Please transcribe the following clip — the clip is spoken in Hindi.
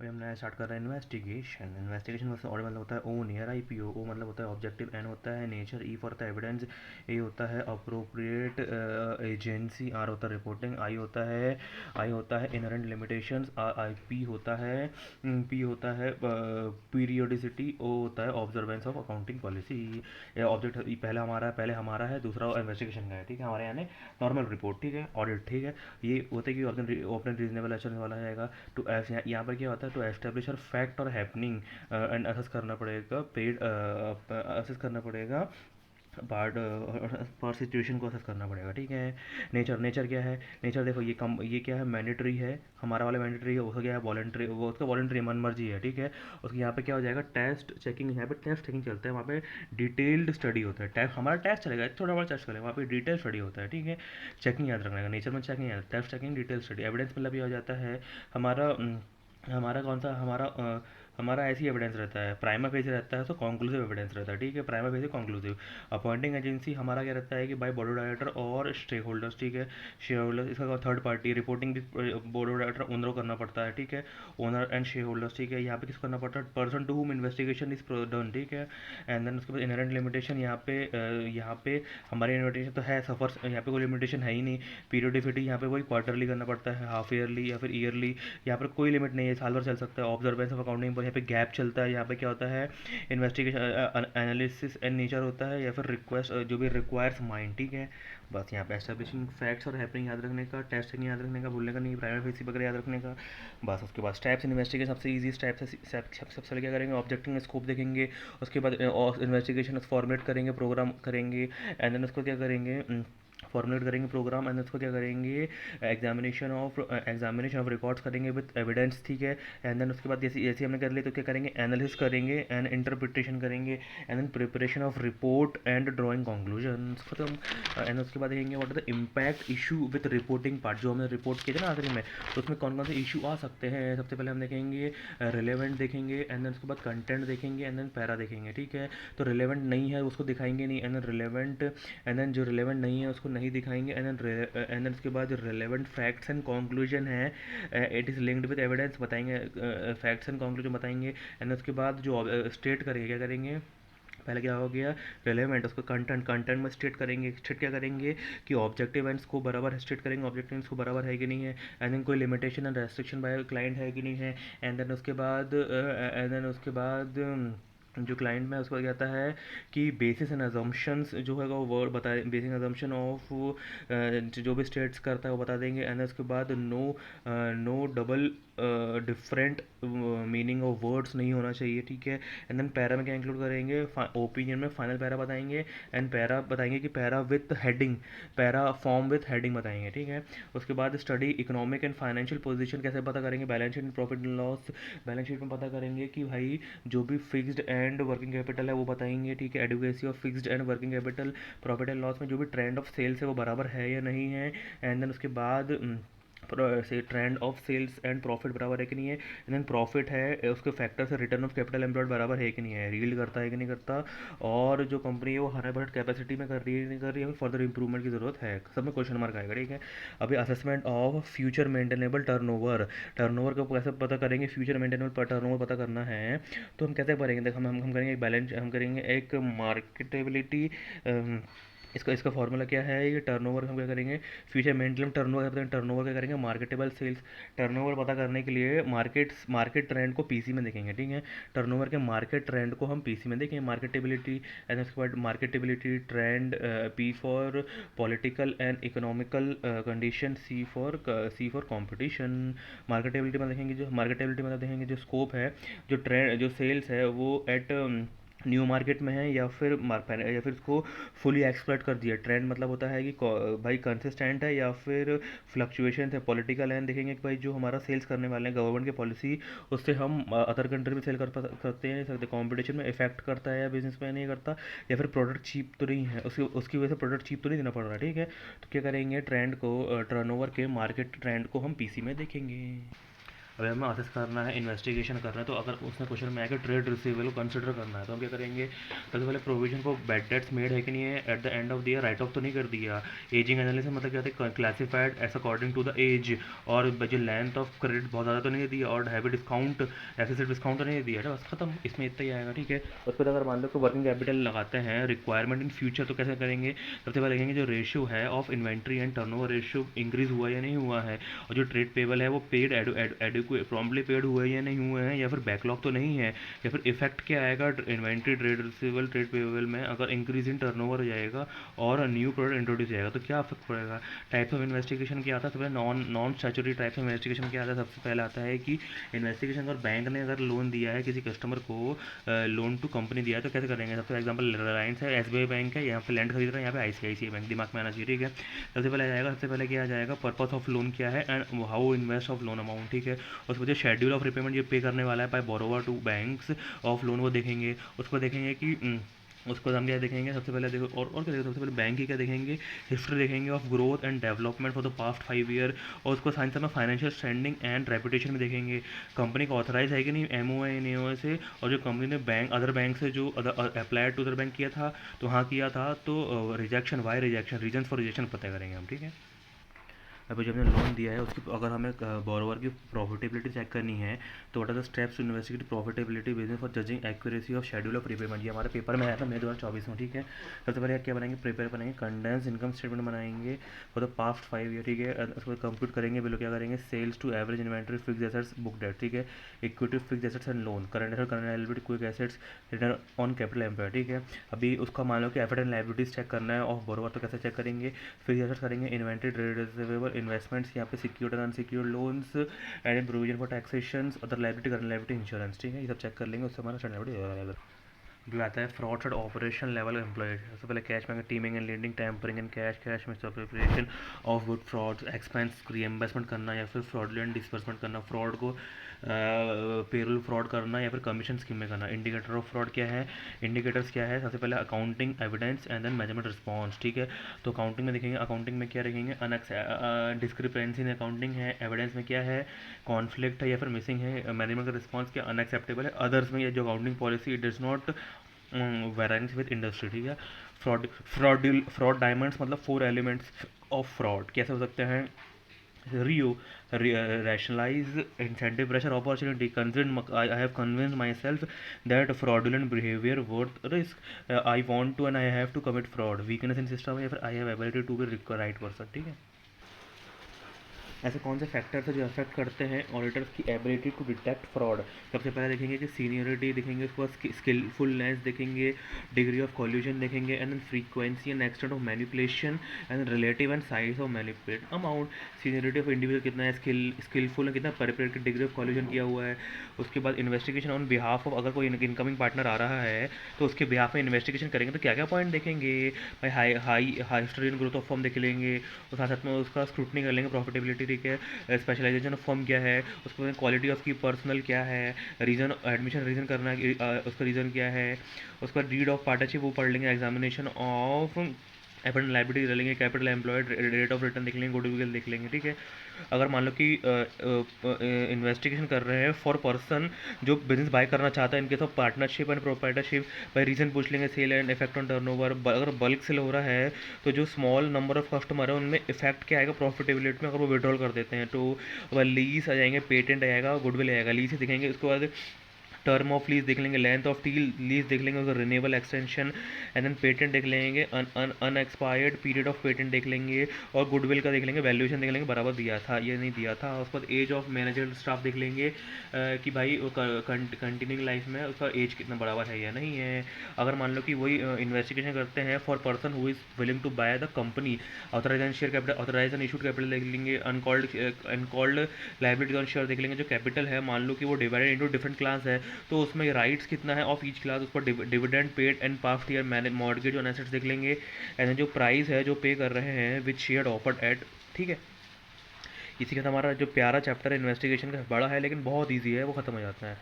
अभी हम नया स्टार्ट कर रहे हैं इन्वेस्टिगेशन। इन्वेस्टिगेशन मतलब ऑड मतलब होता है ओ नियर IPO, ओ मतलब होता है ऑब्जेक्टिव, एन होता है नेचर, ई फॉर होता है एविडेंस, ए होता है अप्रोप्रिएट एजेंसी, आर होता है रिपोर्टिंग, आई होता है इनहेरेंट लिमिटेशंस, आई पी होता है पी होता है पीरियोडिसिटी, ओ होता है observance of accounting policy. Object पहले हमारा है, दूसरा इन्वेस्टिगेशन का है, ठीक है, हमारे यहाँ नॉर्मल रिपोर्ट, ठीक है, ऑडिट, ठीक है। ये होता है कि ओपन रीजनेबल एश्योरेंस वाला जाएगा। टू यहाँ पर क्या होता है, टू एस्टेब्लिश और फैक्ट और हैपनिंग एंड असेस करना पड़ेगा, पेड असेस करना पड़ेगा, पार्ट पर सिचुएशन को असेस करना पड़ेगा, ठीक है। नेचर क्या है, नेचर देखो ये क्या है, मैंडेटरी है, हमारा वाला मैंडेटरी है, उसका क्या है वॉलेंट्री, वो उसका वॉलेंट्री मन मर्जी है, ठीक है। उसके यहाँ पे क्या हो जाएगा, टेस्ट चेकिंग, यहाँ पे टेस्ट चेकिंग चलता है, वहाँ पे डिटेल्ड स्टडी होता है, टेस्ट हमारा टेस्ट चलेगा, थोड़ा बड़ा टेस्ट करेगा, वहाँ पे डिटेल स्टडी होता है, ठीक है। चेकिंग याद रखने का, नेचर में चेकिंग है, test checking detail study, evidence मतलब ये हो जाता है हमारा हमारा कौन सा हमारा ऐसी एविडेंस रहता है, प्राइमा फेसी रहता है, तो कॉन्क्लूसिव एविडेंस रहता है, ठीक है, prima facie conclusive. Appointing agency हमारा क्या रहता है कि बाय बोर्ड ऑफ डायरेक्टर और स्टेक होल्डर्स, ठीक है, शेयर होल्डर्स, इसका थर्ड पार्टी रिपोर्टिंग भी बोर्ड ऑफ डायरेक्टर ओनर को करना पड़ता है, ठीक है, ओनर एंड शेयर होल्डर्स, ठीक है। यहाँ पे किसको करना पड़ता है, person to whom investigation is done, ठीक है। एंड देन उसके बाद इनहेरेंट लिमिटेशन, यहाँ पे हमारी इन्विटेशन तो है सफर, यहाँ पे कोई लिमिटेशन है ही नहीं। पीरियडिसिटी यहाँ पे वही क्वार्टरली करना पड़ता है, हाफ ईयरली या फिर ईयरली, यहाँ पर कोई लिमिट नहीं है, साल भर चल सकता है। ऑब्जर्वेंस ऑफ अकाउंटिंग पर यहाँ पे गैप चलता है, यहाँ पे क्या होता है इन्वेस्टिगेशन एनालिसिस एंड नेचर होता है, या फिर रिक्वेस्ट जो भी रिक्वायर्स माइंड, ठीक है। बस यहाँ पे एस्टेब्लिशिंग फैक्ट्स और हैपनिंग याद रखने का, टेस्टिंग याद रखने का, भूलने का नहीं, प्राइमरी फेसी वगैरह याद रखने का। बस उसके बाद स्टेप्स इन्वेस्टिगेशन सबसे ईजी स्टेप है, सबसे पहले क्या करेंगे, ऑब्जेक्टिंग स्कोप देखेंगे, उसके बाद इन्वेस्टिगेशन फॉर्मुलेट करेंगे, प्रोग्राम करेंगे, एंड देन उसको क्या करेंगे, फॉर्मुलेट करेंगे प्रोग्राम, एंड उसको क्या करेंगे, एग्जामिनेशन ऑफ रिकॉर्ड्स करेंगे विद एविडेंस, ठीक है। एंड देन उसके बाद जैसे जैसे हमने कर लिया तो क्या करेंगे, एनालिसिस करेंगे एंड इंटरप्रिटेशन करेंगे, and then preparation of report and drawing conclusion खत्म। एंड उसके बाद देखेंगे what is the impact issue with reporting part, जो हमने रिपोर्ट किया था ना आखिरी में, तो उसमें कौन कौन से इशू आ सकते हैं। सबसे पहले हम देखेंगे रिलेवेंट देखेंगे, एंड देन उसके बाद कंटेंट देखेंगे, एंड देन पैरा देखेंगे, ठीक है। तो रिलेवेंट नहीं है उसको दिखाएंगे नहीं, and then relevant, and then जो रिलेवेंट नहीं है उसको नहीं दिखाएंगे, एंड देन उसके बाद जो रिलेवेंट फैक्ट्स एंड कंक्लूजन है, it is linked with evidence बताएंगे, फैक्ट्स एंड कंक्लूजन बताएंगे। एंड उसके बाद जो स्टेट करेंगे, क्या करेंगे, पहले क्या हो गया रेलेवेंट, उसको कंटेंट में स्टेट करेंगे, स्टेट क्या करेंगे कि ऑब्जेक्टिव एंड स्कोप बराबर स्टेट करेंगे, ऑब्जेक्टिव एंड स्कोप बराबर है कि नहीं है, एंड देन कोई limitation and restriction by client है कि नहीं है। एंड देन उसके बाद जो क्लाइंट में उसको क्या कहता है कि बेसिस एंड अजम्पशंस जो है वो वर्ड बताए, बेसिस अजम्पशन ऑफ जो भी स्टेट्स करता है वो बता देंगे। एंड उसके बाद no double different meaning of words नहीं होना चाहिए, ठीक है। एंड देन पैरा में क्या इंक्लूड करेंगे, ओपिनियन में फाइनल पैरा बताएंगे, एंड पैरा बताएंगे कि para with heading, para form with heading बताएंगे, ठीक है। उसके बाद study economic and financial position कैसे पता करेंगे, balance sheet and profit and loss, balance sheet में पता करेंगे कि भाई जो भी फिक्स्ड एंड वर्किंग कैपिटल है वो बताएंगे, ठीक है, adequacy of fixed and working capital, profit and loss में जो भी ट्रेंड ऑफ सेल्स है वो बराबर है या नहीं है। एंड देन उसके बाद से trend of sales and profit बराबर है कि नहीं है, एंड देन प्रॉफिट है उसके फैक्टर से रिटर्न ऑफ कैपिटल एम्प्लॉयड बराबर है कि नहीं है, रील करता है कि नहीं करता, और जो कंपनी है वो 100% कैपेसिटी में कर रही है नहीं कर रही है, फर्दर इंप्रूवमेंट की जरूरत है, सब में क्वेश्चन मार्क आएगा, ठीक है। अभी assessment of future maintainable turnover, turnover को कैसे पता करेंगे, फ्यूचर मेंटेनेबल टर्नओवर पता करना है तो हम कैसे करेंगे, देख हम करेंगे एक बैलेंस, हम करेंगे एक मार्केटेबिलिटी, इसका इसका फॉर्मूला क्या है, ये टर्नओवर हम क्या करेंगे, फ्यूचर मेंटल टर्नओवर, टर्नओवर क्या करेंगे, मार्केटेबल सेल्स, टर्नओवर पता करने के लिए मार्केट ट्रेंड को पीसी में देखेंगे, ठीक है। टर्नओवर के मार्केट ट्रेंड को हम पीसी में देखेंगे, मार्केटेबिलिटी, एंड उसके बाद marketability trend, P for political and economical condition, C for competition. Marketability में देखेंगे, जो मार्केटेबिलिटी में देखेंगे जो स्कोप है, जो ट्रेंड जो सेल्स है वो एट न्यू मार्केट में है या फिर उसको फुली एक्सप्लॉइट कर दिया। ट्रेंड मतलब होता है कि भाई कंसिस्टेंट है या फिर फ्लक्चुएशन है। पॉलिटिकल एंड देखेंगे कि भाई जो हमारा सेल्स करने वाले हैं गवर्नमेंट की पॉलिसी, उससे हम अदर कंट्री में सेल सकते हैं नहीं सकते, कॉम्पिटिशन में इफेक्ट करता है या बिजनेस में नहीं करता, या फिर प्रोडक्ट चीप तो नहीं है, उसकी वजह से प्रोडक्ट चीप तो नहीं देना पड़ रहा, ठीक है। तो क्या करेंगे, ट्रेंड को टर्नओवर के मार्केट ट्रेंड को हम पीसी में देखेंगे। अगर हमें असेस करना है, इन्वेस्टिगेशन करना है, तो अगर उसने क्वेश्चन में आया कि ट्रेड रिसीवेबल को कंसिडर करना है तो हम क्या करेंगे, सबसे पहले प्रोविजन को बैड डेट्स मेड है कि नहीं है, at the end of the year right of तो नहीं कर दिया। एजिंग एनालिसिस मतलब क्या होता है, classified as according to the age, और जो लेंथ ऑफ क्रेडिट बहुत ज़्यादा तो नहीं दिया, और हैवी डिस्काउंट एक्सेसिव डिस्काउंट तो नहीं दिया है, बस खत्म, इसमें इतना ही आएगा। ठीक है, उसके बाद अगर मान लो कि वर्किंग कैपिटल लगाते हैं रिक्वायरमेंट इन फ्यूचर तो कैसे करेंगे, सबसे पहले देखेंगे जो रेशियो है of inventory and turnover ratio increase हुआ या नहीं हुआ है, और जो ट्रेड पेबल है वो पेड एडुकेट प्रॉम्प्टली पेड हुए या नहीं हुए हैं, या फिर बैकलॉग तो नहीं है, या फिर इफेक्ट क्या आएगा inventory trade receivable trade payable में अगर इंक्रीज इन टर्नओवर हो जाएगा और न्यू प्रोडक्ट इंट्रोड्यूस जाएगा तो क्या इफेक्ट पड़ेगा। टाइप्स ऑफ इन्वेस्टिगेशन क्या आता है, सबसे non statutory types of investigation क्या आता है, सबसे पहले आता है कि इन्वेस्टिगेशन अगर बैंक ने अगर लोन दिया है किसी कस्टमर को, लोन टू कंपनी दिया है तो कैसे करेंगे। सबसे एग्जांपल रिलायंस है, एसबीआई बैंक है, यहाँ पे लैंड खरीद रहे हैं, यहाँ पे आईसीआईसीआई बैंक, दिमाग में आना चाहिए। ठीक है, सबसे पहले आएगा, सबसे पहले क्या आ जाएगा, पर्पस ऑफ लोन क्या है and how invest of loan amount. ठीक है, उसके बाद शेड्यूल ऑफ रिपेमेंट ये पे करने वाला है by borrower to banks of loan वो देखेंगे। उसको देखेंगे कि उसको हम क्या देखेंगे, सबसे पहले देखो और क्या देखेंगे, सबसे पहले बैंक की क्या देखेंगे, हिस्ट्री देखेंगे of growth and development for the past 5 year, और उसको साइंस में फाइनेंशियल स्टैंडिंग एंड रेपुटेशन में देखेंगे, कंपनी को ऑथराइज है कि नहीं एम ओ एन ए से, और जो कंपनी ने बैंक अदर बैंक से जो अप्लाइड टू अदर बैंक किया था तो हाँ किया था, तो rejection why rejection reason for rejection पता करेंगे हम। ठीक है, अभी जो हमने लोन दिया है उसकी अगर हमें बोरोवर की प्रॉफिटेबिलिटी चेक करनी है तो what are the steps to investigate profitability business for judging accuracy of schedule of repayment, ये हमारे पेपर में आया था मई 2024 में। ठीक है, सबसे पहले क्या बनाएंगे, प्रिपेयर बनाएंगे कंडेंस इनकम स्टेटमेंट बनाएंगे फॉर द पास्ट 5 ईयर। ठीक है, उसको कंप्यूट करेंगे, बिलो क्या करेंगे, sales to average inventory fix assets book debt. ठीक है, equity fix assets and loan, current asset current liability quick assets return on capital employ. ठीक है, अभी उसका मान लो कि एफर्ट एंड लायबिलिटीज चेक करना है ऑफ बोरोवर तो कैसे चेक करेंगे, फिक्स एसेट्स करेंगे, इन्वेंट्री ट्रेड रिसीवेबल इन्वेस्टमेंट्स यहाँ पे secured and unsecured loans and provision for taxation other liability current liability insurance. ठीक है, ये सब चेक कर लेंगे, उससे हमारा स्टैंड लायबिलिटी हो जाएगा। भी आता है fraud at operation level employed, सबसे पहले कैश में teeming and leading tampering and cash में preparation of good frauds expense reimbursement करना या फिर फ्रॉडलेंट डिस्बर्समेंट करना, फ्रॉड को पेरोल फ्रॉड करना या फिर कमीशन स्कीम में करना। इंडिकेटर ऑफ फ्रॉड क्या है, इंडिकेटर्स क्या है, सबसे पहले accounting evidence and then measurement response. ठीक है, तो अकाउंटिंग में देखेंगे, अकाउंटिंग में क्या देखेंगे, डिस्क्रिपेंसी इन अकाउंटिंग है, एविडेंस में क्या है, कॉन्फ्लिक्ट है या फिर मिसिंग है, मैनेजमेंट का रिस्पॉन्स क्या अनएक्सेप्टेबल है, अदर्स में ये जो accounting policy it does not variance with industry. ठीक है, फ्रॉड डायमंड्स मतलब 4 एलिमेंट्स ऑफ फ्रॉड कैसे हो सकते हैं, Rio, rationalize incentive pressure opportunity convinced I have convinced myself that fraudulent behavior worth risk, I want to and I have to commit fraud, weakness in system या फिर I have ability to be right person। ठीक है, ऐसे कौन से फैक्टर्स हैं जो अफेक्ट करते हैं ऑडिटर्स की एबिलिटी टू डिटेक्ट फ्रॉड। सबसे पहले देखेंगे कि सीनियरिटी देखेंगे, उसके बाद स्किलफुलनेस देखेंगे, डिग्री ऑफ कॉल्यूजन देखेंगे, and then frequency and extent of manipulation and relative and size of manipulate amount. Seniority of individual कितना है, स्किलफुल है कितना, प्रिपेयर डिग्री ऑफ कॉल्यूजन किया हुआ है। उसके बाद इन्वेस्टिगेशन ऑन बिहाफ ऑफ, अगर कोई इनकमिंग पार्टनर आ रहा है तो उसके बिहाफ में इन्वेस्टिगेशन करेंगे तो क्या क्या पॉइंट देखेंगे भाई, high historian growth of form देख लेंगे, और साथ साथ में उसका स्क्रूटनी कर लेंगे प्रॉफिटेबिलिटी। ठीक है, स्पेशलाइजेशन ऑफ फर्म क्या है, उसके बाद क्वालिटी ऑफ की पर्सनल क्या है, रीजन एडमिशन रीजन करना है उसका रीज़न क्या है, उसका डीड ऑफ पार्टनरशिप वो पढ़ लेंगे, एग्जामिनेशन ऑफ एफर्ट लाइबिलिटी लेंगे, capital employed rate of return देख लेंगे, गुडविल देख लेंगे। ठीक है, अगर मान लो कि इन्वेस्टिगेशन कर रहे हैं फॉर पर्सन जो बिजनेस बाय करना चाहता है, in case of partnership and proprietorship भाई रीजन पूछ लेंगे, sale and effect on turnover, अगर बल्क सेल हो रहा है तो जो स्मॉल नंबर ऑफ कस्टमर है उनमें इफेक्ट क्या आएगा प्रॉफिटेबिलिटी में अगर वो विड्रॉल कर देते हैं तो, लीज आ जाएंगे, पेटेंट आएगा, गुडविल आएगा, लीज से दिखेंगे। उसके बाद टर्म ऑफ लीज देख लेंगे, लेंथ ऑफ लीज देख लेंगे, उसका renewable extension, and then patent देख लेंगे, अनएक्सपायर्ड पीरियड ऑफ पेटेंट देख लेंगे, और गुडविल का देख लेंगे, वैल्यूएशन देख लेंगे, बराबर दिया था ये नहीं दिया था। उसके बाद एज ऑफ मैनेजर स्टाफ देख लेंगे कि भाई कंटिन्यूइंग लाइफ में उसका एज कितना बराबर है या नहीं है। अगर मान लो कि वही इन्वेस्टिगेशन करते हैं for person who is willing to buy the company, authorization share capital, authorization issued capital देख लेंगे, अनकॉल्ड लाइबिलिटी ऑन शेयर देख लेंगे, जो कैपिटल है मान लो कि वो डिवाइडेड इंटू डिफरेंट क्लास है तो उसमें राइट्स कितना है ऑफ ईच क्लास, उसको dividend paid and past year manage mortgage on assets देख लेंगे, एंड जो प्राइस है जो पे कर रहे हैं विच शेयर ऑफर्ड एट। ठीक है, इसी के साथ हमारा जो प्यारा चैप्टर है इन्वेस्टिगेशन का बड़ा है लेकिन बहुत ईजी है वो ख़त्म हो जाता है।